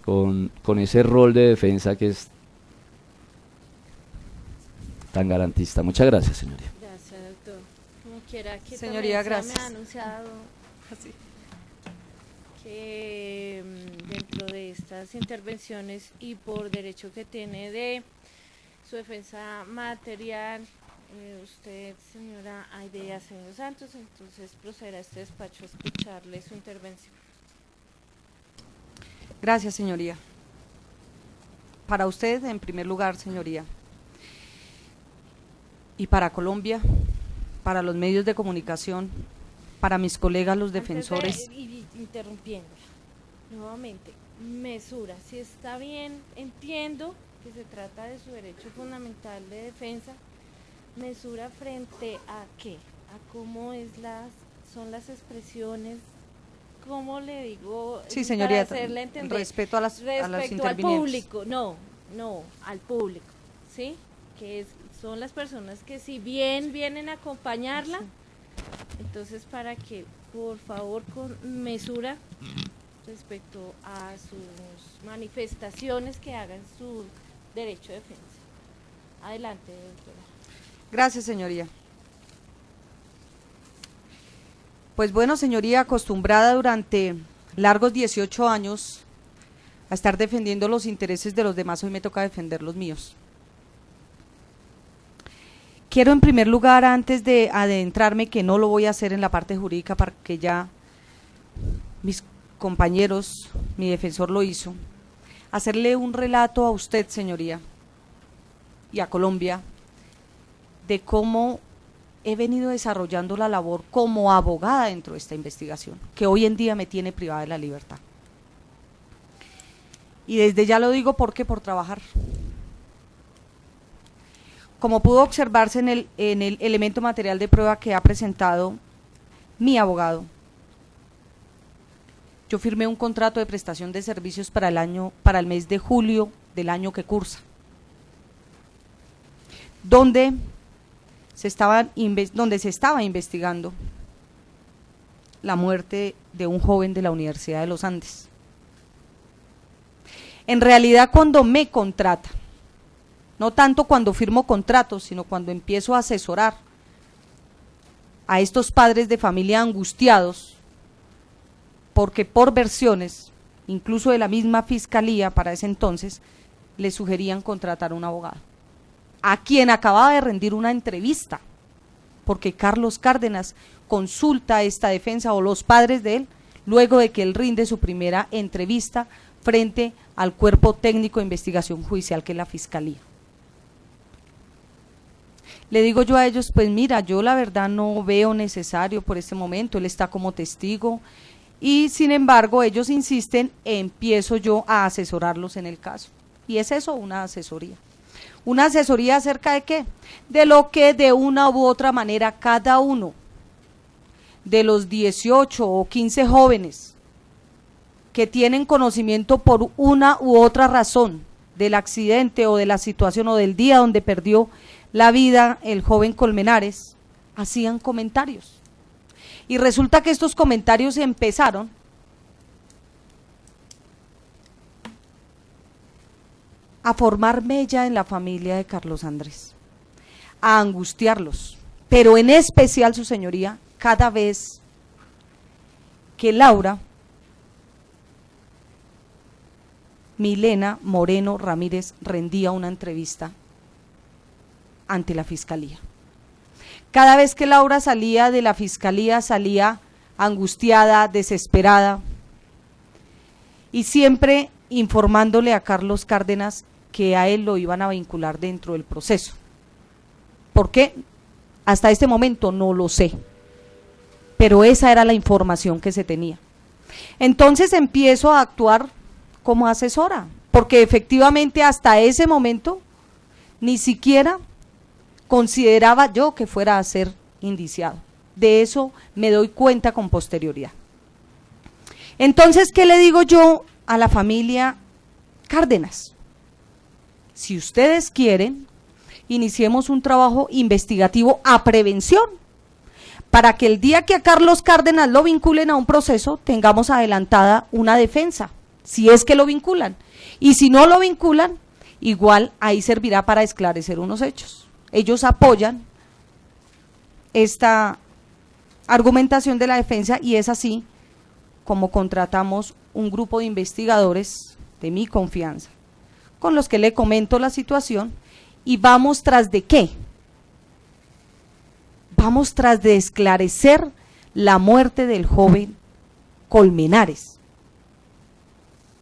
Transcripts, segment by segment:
con ese rol de defensa que es tan garantista. Muchas gracias, señoría. Gracias, doctor. Como quiera que Señoría, también se gracias. me ha anunciado que dentro de estas intervenciones y por derecho que tiene de su defensa material, usted, señora Aide Acevedo Santos, entonces procederá a este despacho a escucharle su intervención. Gracias, señoría. Para usted, en primer lugar, señoría, y para Colombia, para los medios de comunicación, para mis colegas los defensores. Interrumpiéndola, nuevamente, mesura, si está bien, entiendo que se trata de su derecho fundamental de defensa, mesura frente a qué, a cómo son las expresiones, cómo le digo, Sí, señoría, para hacerle entender, respeto a las respecto al intervinientes. público, no, al público, ¿sí? Son las personas que si bien vienen a acompañarla, entonces para que por favor con mesura respecto a sus manifestaciones que hagan su derecho de defensa. Adelante, doctora. Gracias, señoría. Pues bueno, señoría, acostumbrada durante largos 18 años a estar defendiendo los intereses de los demás, hoy me toca defender los míos. Quiero en primer lugar, antes de adentrarme, que no lo voy a hacer en la parte jurídica porque ya mis compañeros, mi defensor lo hizo, hacerle un relato a usted, señoría, y a Colombia, de cómo he venido desarrollando la labor como abogada dentro de esta investigación, que hoy en día me tiene privada de la libertad. Y desde ya lo digo porque por trabajar. Como pudo observarse en el elemento material de prueba que ha presentado mi abogado, yo firmé un contrato de prestación de servicios para el mes de julio del año que cursa, donde se estaba investigando la muerte de un joven de la Universidad de los Andes. En realidad, cuando me contrata, no tanto cuando firmo contratos, sino cuando empiezo a asesorar a estos padres de familia angustiados, porque por versiones, incluso de la misma fiscalía para ese entonces, les sugerían contratar a un abogado, a quien acababa de rendir una entrevista, porque Carlos Cárdenas consulta esta defensa o los padres de él, luego de que él rinde su primera entrevista frente al cuerpo técnico de investigación judicial, que es la fiscalía. Le digo yo a ellos, pues mira, yo la verdad no veo necesario por este momento, él está como testigo, y sin embargo ellos insisten, empiezo yo a asesorarlos en el caso. Y es eso, una asesoría. ¿Una asesoría acerca de qué? De lo que de una u otra manera cada uno de los 18 o 15 jóvenes que tienen conocimiento por una u otra razón del accidente o de la situación o del día donde perdió la vida el joven Colmenares, hacían comentarios. Y resulta que estos comentarios empezaron a formar mella en la familia de Carlos Andrés, a angustiarlos, pero en especial, su señoría, cada vez que Laura Milena Moreno Ramírez rendía una entrevista ante la fiscalía. Cada vez que Laura salía de la fiscalía, salía angustiada, desesperada, y siempre informándole a Carlos Cárdenas que a él lo iban a vincular dentro del proceso. ¿Por qué? Hasta este momento no lo sé, pero esa era la información que se tenía. Entonces empiezo a actuar como asesora, porque efectivamente hasta ese momento ni siquiera consideraba yo que fuera a ser indiciado. De eso me doy cuenta con posterioridad. Entonces, ¿qué le digo yo a la familia Cárdenas? Si ustedes quieren, iniciemos un trabajo investigativo a prevención, para que el día que a Carlos Cárdenas lo vinculen a un proceso, tengamos adelantada una defensa si es que lo vinculan. Y si no lo vinculan, igual ahí servirá para esclarecer unos hechos. Ellos apoyan esta argumentación de la defensa y es así como contratamos un grupo de investigadores de mi confianza, con los que le comento la situación y vamos tras de ¿qué? Vamos tras de esclarecer la muerte del joven Colmenares.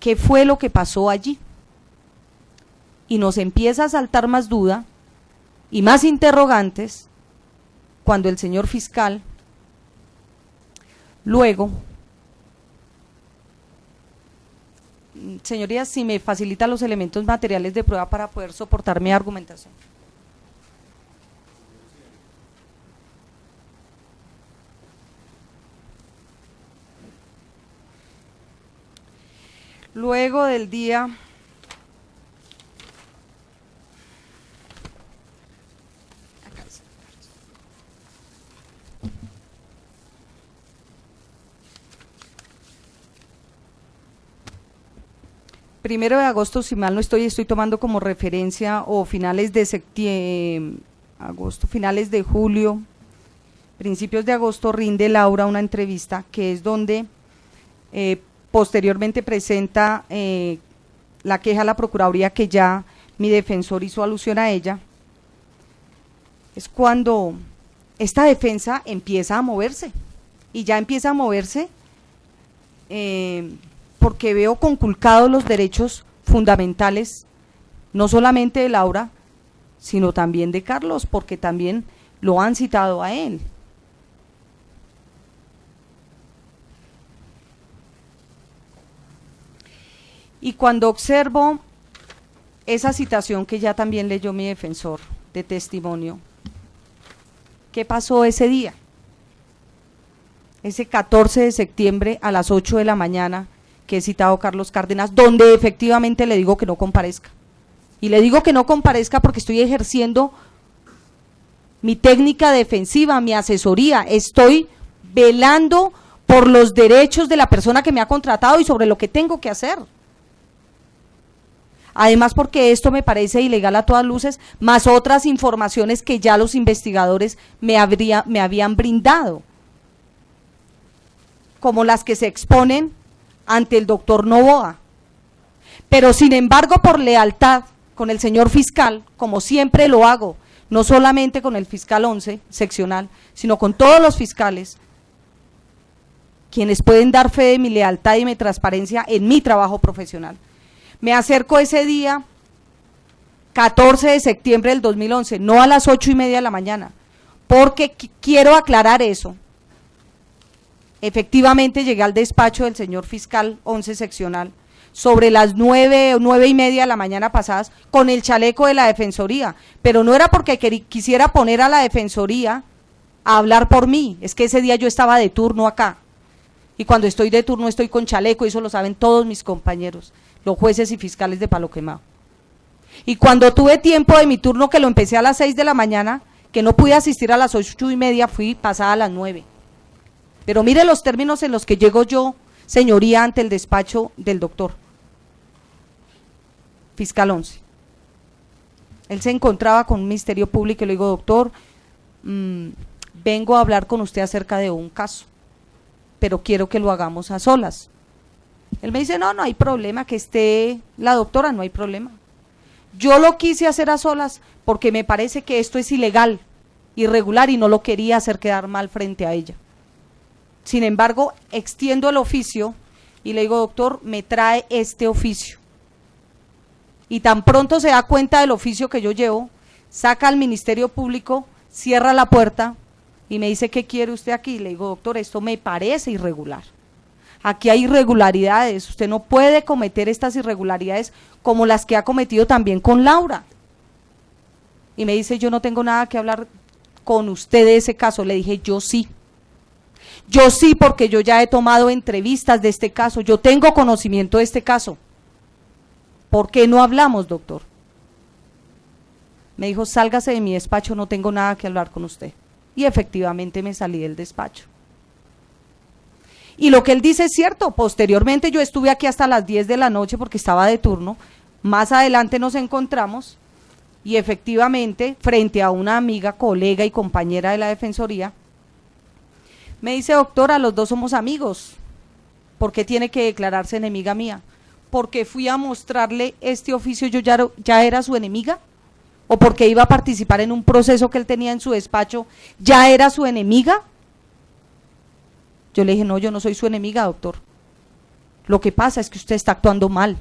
¿Qué fue lo que pasó allí? Y nos empieza a saltar más duda y más interrogantes cuando el señor fiscal luego, señorías, si me facilita los elementos materiales de prueba para poder soportar mi argumentación. Luego del día 1 de agosto, si mal no estoy tomando como referencia, o finales de septiembre, agosto, finales de julio, principios de agosto, rinde Laura una entrevista que es donde posteriormente presenta la queja a la Procuraduría, que ya mi defensor hizo alusión a ella. Es cuando esta defensa empieza a moverse, y ya empieza a moverse porque veo conculcados los derechos fundamentales, no solamente de Laura, sino también de Carlos, porque también lo han citado a él. Y cuando observo esa citación que ya también leyó mi defensor de testimonio, ¿qué pasó ese día? Ese 14 de septiembre a las 8 de la mañana, que he citado a Carlos Cárdenas, donde efectivamente le digo que no comparezca. Y le digo que no comparezca porque estoy ejerciendo mi técnica defensiva, mi asesoría, estoy velando por los derechos de la persona que me ha contratado y sobre lo que tengo que hacer. Además, porque esto me parece ilegal a todas luces, más otras informaciones que ya los investigadores me habían brindado, como las que se exponen ante el doctor Novoa. Pero sin embargo, por lealtad con el señor fiscal, como siempre lo hago, no solamente con el fiscal 11 seccional, sino con todos los fiscales, quienes pueden dar fe de mi lealtad y mi transparencia en mi trabajo profesional. Me acerco ese día 14 de septiembre del 2011, no a las 8:30 de la mañana, porque quiero aclarar eso. Efectivamente llegué al despacho del señor fiscal 11 seccional sobre las 9 o 9:30 de la mañana pasadas con el chaleco de la defensoría, pero no era porque quisiera poner a la defensoría a hablar por mí, es que ese día yo estaba de turno acá, y cuando estoy de turno estoy con chaleco, y eso lo saben todos mis compañeros, los jueces y fiscales de Palo Quemado. Y cuando tuve tiempo de mi turno, que lo empecé a las 6 de la mañana, que no pude asistir a las 8:30, fui pasada a las 9. Pero mire los términos en los que llego yo, señoría, ante el despacho del doctor fiscal 11. Él se encontraba con un ministerio público y le digo, doctor, vengo a hablar con usted acerca de un caso, pero quiero que lo hagamos a solas. Él me dice, no hay problema, que esté la doctora, no hay problema. Yo lo quise hacer a solas porque me parece que esto es ilegal, irregular, y no lo quería hacer quedar mal frente a ella. Sin embargo, extiendo el oficio y le digo, doctor, me trae este oficio. Y tan pronto se da cuenta del oficio que yo llevo, saca al Ministerio Público, cierra la puerta y me dice, ¿qué quiere usted aquí? Le digo, doctor, esto me parece irregular. Aquí hay irregularidades, usted no puede cometer estas irregularidades como las que ha cometido también con Laura. Y me dice, yo no tengo nada que hablar con usted de ese caso. Le dije, yo sí, porque yo ya he tomado entrevistas de este caso, yo tengo conocimiento de este caso. ¿Por qué no hablamos, doctor? Me dijo, sálgase de mi despacho, no tengo nada que hablar con usted. Y efectivamente me salí del despacho. Y lo que él dice es cierto. Posteriormente yo estuve aquí hasta las 10 de la noche porque estaba de turno. Más adelante nos encontramos y efectivamente, frente a una amiga, colega y compañera de la Defensoría, me dice: doctora, los dos somos amigos, ¿por qué tiene que declararse enemiga mía? ¿Porque fui a mostrarle este oficio, yo ya era su enemiga? ¿O porque iba a participar en un proceso que él tenía en su despacho, ya era su enemiga? Yo le dije: no, yo no soy su enemiga, doctor. Lo que pasa es que usted está actuando mal.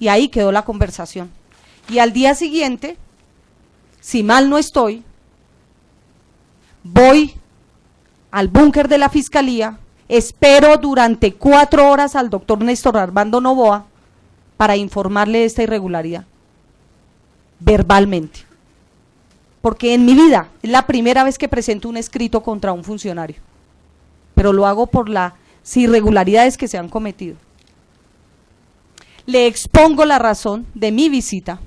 Y ahí quedó la conversación. Y al día siguiente, si mal no estoy, voy al búnker de la Fiscalía, espero durante 4 horas al doctor Néstor Armando Novoa para informarle de esta irregularidad, verbalmente. Porque en mi vida es la primera vez que presento un escrito contra un funcionario, pero lo hago por las irregularidades que se han cometido. Le expongo la razón de mi visita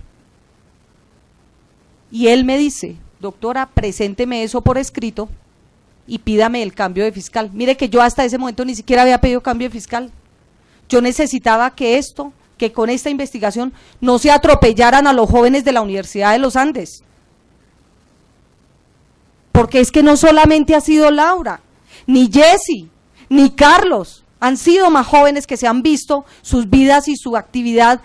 y él me dice: doctora, presénteme eso por escrito y pídame el cambio de fiscal. Mire que yo hasta ese momento ni siquiera había pedido cambio de fiscal. Yo necesitaba que con esta investigación no se atropellaran a los jóvenes de la Universidad de los Andes. Porque es que no solamente ha sido Laura, ni Jessy, ni Carlos, han sido más jóvenes que se han visto sus vidas y su actividad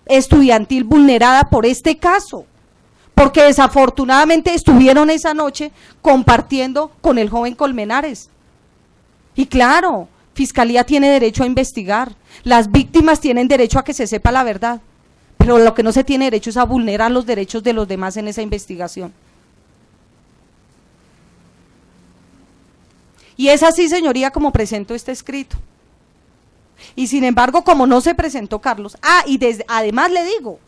estudiantil vulnerada por este caso, porque desafortunadamente estuvieron esa noche compartiendo con el joven Colmenares. Y claro, Fiscalía tiene derecho a investigar, las víctimas tienen derecho a que se sepa la verdad, pero lo que no se tiene derecho es a vulnerar los derechos de los demás en esa investigación. Y es así, señoría, como presento este escrito. Y sin embargo, como no se presentó Carlos, además le digo,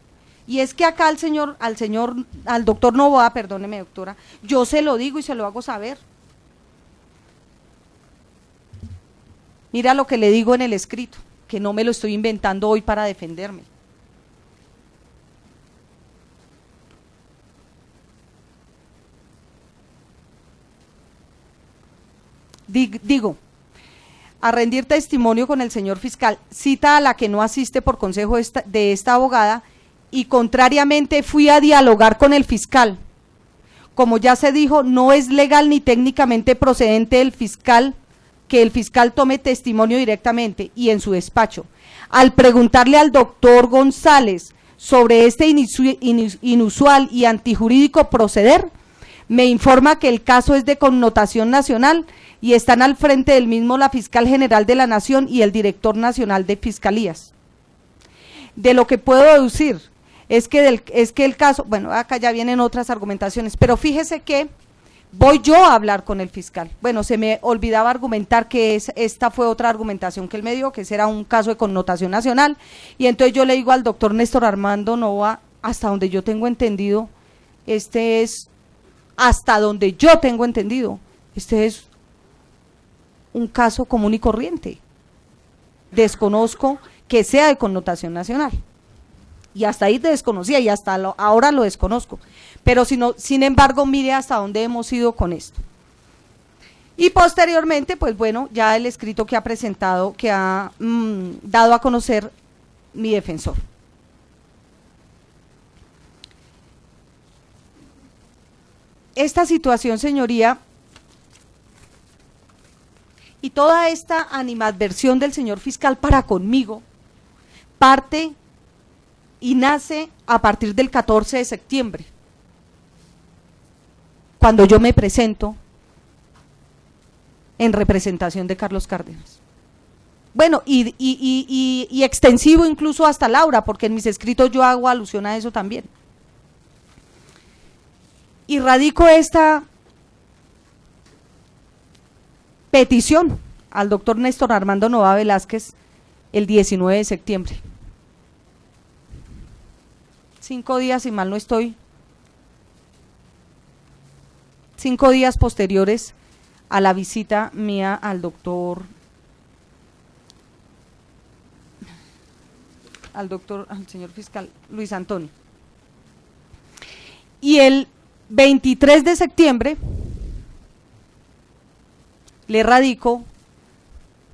y es que acá al doctor Novoa, perdóneme, doctora, yo se lo digo y se lo hago saber. Mira lo que le digo en el escrito, que no me lo estoy inventando hoy para defenderme. Digo, a rendir testimonio con el señor fiscal, cita a la que no asiste por consejo de esta abogada, y contrariamente fui a dialogar con el fiscal. Como ya se dijo, no es legal ni técnicamente procedente que el fiscal tome testimonio directamente y en su despacho. Al preguntarle al doctor González sobre este inusual y antijurídico proceder, me informa que el caso es de connotación nacional y están al frente del mismo la fiscal general de la Nación y el director nacional de fiscalías. De lo que puedo deducir es que el caso, bueno, acá ya vienen otras argumentaciones, pero fíjese que voy yo a hablar con el fiscal. Bueno, se me olvidaba argumentar que esta fue otra argumentación que él me dio, que ese era un caso de connotación nacional, y entonces yo le digo al doctor Néstor Armando Novoa: hasta donde yo tengo entendido, este es un caso común y corriente. Desconozco que sea de connotación nacional. Y hasta ahí desconocía y hasta ahora lo desconozco. Pero sin embargo, mire hasta dónde hemos ido con esto. Y posteriormente, pues bueno, ya el escrito que ha presentado, que ha dado a conocer mi defensor. Esta situación, señoría, y toda esta animadversión del señor fiscal para conmigo, parte y nace a partir del 14 de septiembre, cuando yo me presento en representación de Carlos Cárdenas. Bueno, y extensivo incluso hasta Laura, porque en mis escritos yo hago alusión a eso también. Y radico esta petición al doctor Néstor Armando Novoa Velázquez el 19 de septiembre. 5 días, si mal no estoy, 5 días posteriores a la visita mía al señor fiscal Luis Antonio. Y el 23 de septiembre le radico